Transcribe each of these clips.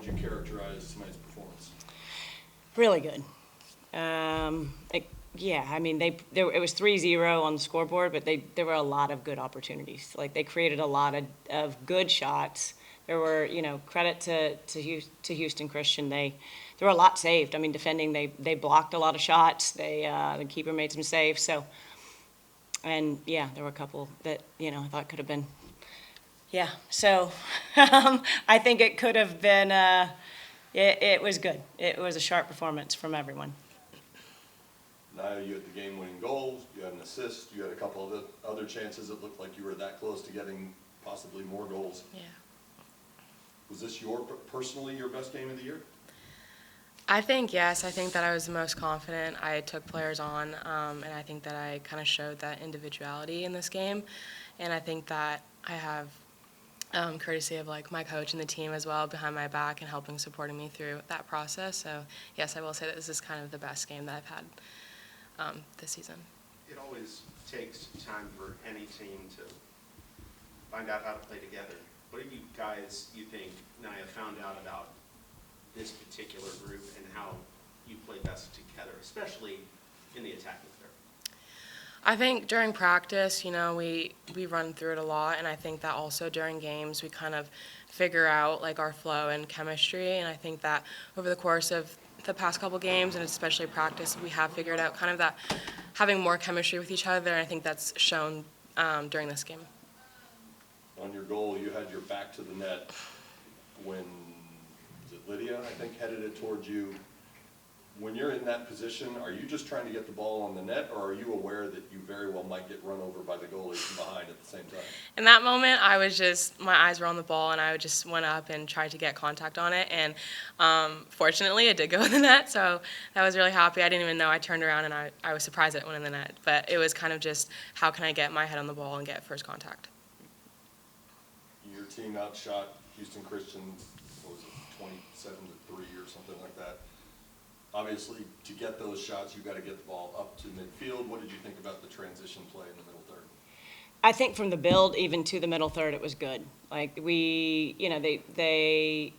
would you characterize tonight's performance? Really good. Yeah, I mean, it was 3-0 on the scoreboard, but there were a lot of good opportunities. Like, they created a lot of good shots. There were, credit to Houston Christian. There were a lot saved. I mean, defending, they blocked a lot of shots. The keeper made some saves. So, and yeah, there were a couple that, I thought could have been. Yeah, so I think it could have been, it was good. It was a sharp performance from everyone. Nyah, you had the game-winning goals, you had an assist, you had a couple of other chances. It looked like you were that close to getting possibly more goals. Yeah. Was this personally your best game of the year? I think, yes. I think that I was the most confident. I took players on, and I think that I kind of showed that individuality in this game. And I think that I have courtesy of like my coach and the team as well behind my back and supporting me through that process. So yes, I will say that this is kind of the best game that I've had this season. It always takes time for any team to find out how to play together. What do you think, Nyah, found out about this particular group and how you play best together, especially in the attacking third? I think during practice, we run through it a lot, and I think that also during games we kind of figure out like our flow and chemistry, and I think that over the course of the past couple games, and especially practice, we have figured out kind of that having more chemistry with each other, and I think that's shown during this game. On your goal, you had your back to the net when, was it Lydia, I think, headed it towards you. When you're in that position, are you just trying to get the ball on the net, or are you aware that you very well might get run over by the goalie from behind at the same time? In that moment, my eyes were on the ball, and I just went up and tried to get contact on it, and fortunately, it did go in the net, so I was really happy. I didn't even know. I turned around, and I was surprised it went in the net, but it was kind of just, how can I get my head on the ball and get first contact? Your team outshot Houston Christian, what was it, 27-3 or something like that. Obviously, to get those shots, you've got to get the ball up to midfield. What did you think about the transition play in the middle third? I think from the build even to the middle third, it was good. Like, they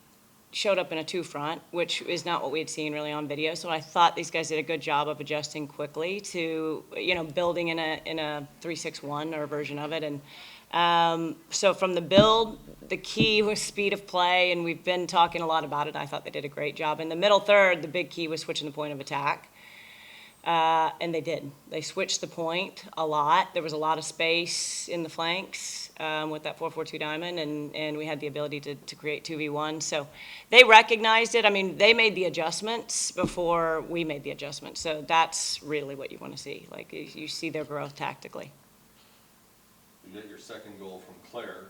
showed up in a two-front, which is not what we had seen really on video. So I thought these guys did a good job of adjusting quickly to, building in a 3-6-1 or a version of it. And so from the build, the key was speed of play, and we've been talking a lot about it. I thought they did a great job. In the middle third, the big key was switching the point of attack. And they did. They switched the point a lot. There was a lot of space in the flanks with that 4-4-2 diamond, and we had the ability to create 2v1. So they recognized it. I mean, they made the adjustments before we made the adjustments. So that's really what you want to see. Like, you see their growth tactically. You get your second goal from Claire,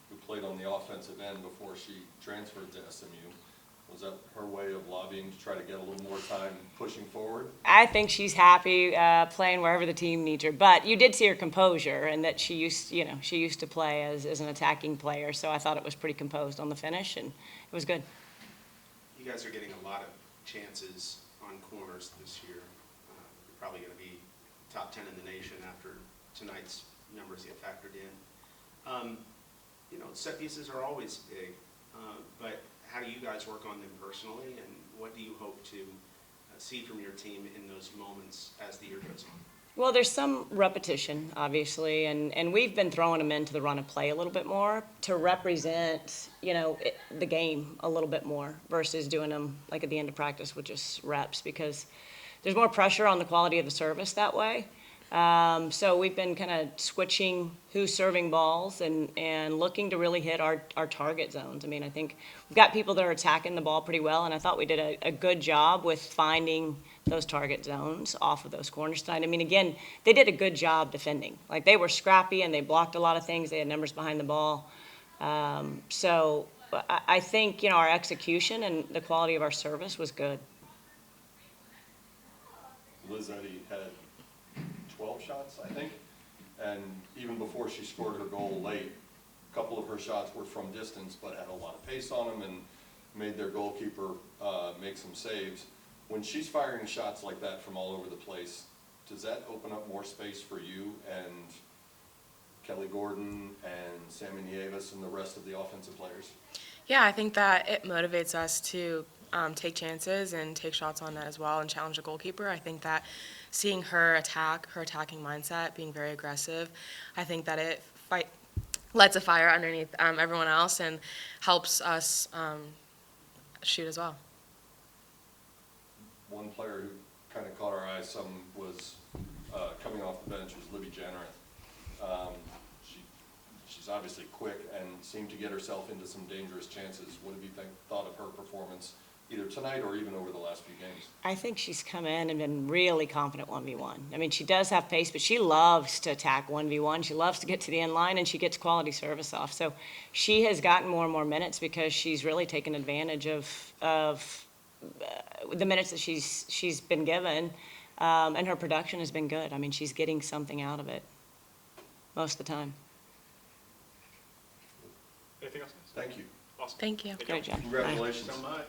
who played on the offensive end before she transferred to SMU. Was that her way of lobbying to try to get a little more time pushing forward? I think she's happy playing wherever the team needs her. But you did see her composure, and that she used to play as an attacking player. So I thought it was pretty composed on the finish, and it was good. You guys are getting a lot of chances on corners this year. You're probably going to be top 10 in the nation after tonight's numbers get factored in. Set pieces are always big, but how do you guys work on them personally, and what do you hope to see from your team in those moments as the year goes on? Well, there's some repetition, obviously, and we've been throwing them into the run of play a little bit more to represent, the game a little bit more versus doing them like at the end of practice with just reps, because there's more pressure on the quality of the service that way. So we've been kind of switching who's serving balls and looking to really hit our target zones. I mean, I think we've got people that are attacking the ball pretty well, and I thought we did a good job with finding those target zones off of those corners tonight. I mean, again, they did a good job defending. Like, they were scrappy, and they blocked a lot of things. They had numbers behind the ball. So I think, our execution and the quality of our service was good. Liz Eddy had 12 shots, I think, and even before she scored her goal late, a couple of her shots were from distance but had a lot of pace on them and made their goalkeeper make some saves. When she's firing shots like that from all over the place, does that open up more space for you and Kelly Gordon and Sammy Nieves and the rest of the offensive players? Yeah, I think that it motivates us to take chances and take shots on net as well and challenge the goalkeeper. I think that seeing her attack, her attacking mindset, being very aggressive, I think that it lights a fire underneath everyone else and helps us shoot as well. One player who kind of caught our eye some was coming off the bench was Libby Jannereth. She's obviously quick and seemed to get herself into some dangerous chances. What have you thought of her performance, either tonight or even over the last few games? I think she's come in and been really confident 1v1. I mean, she does have pace, but she loves to attack 1v1. She loves to get to the end line, and she gets quality service off. So she has gotten more and more minutes because she's really taken advantage of the minutes that she's been given, and her production has been good. I mean, she's getting something out of it most of the time. Anything else, guys? Thank you. Awesome. Thank you. Great job. Congratulations. So much.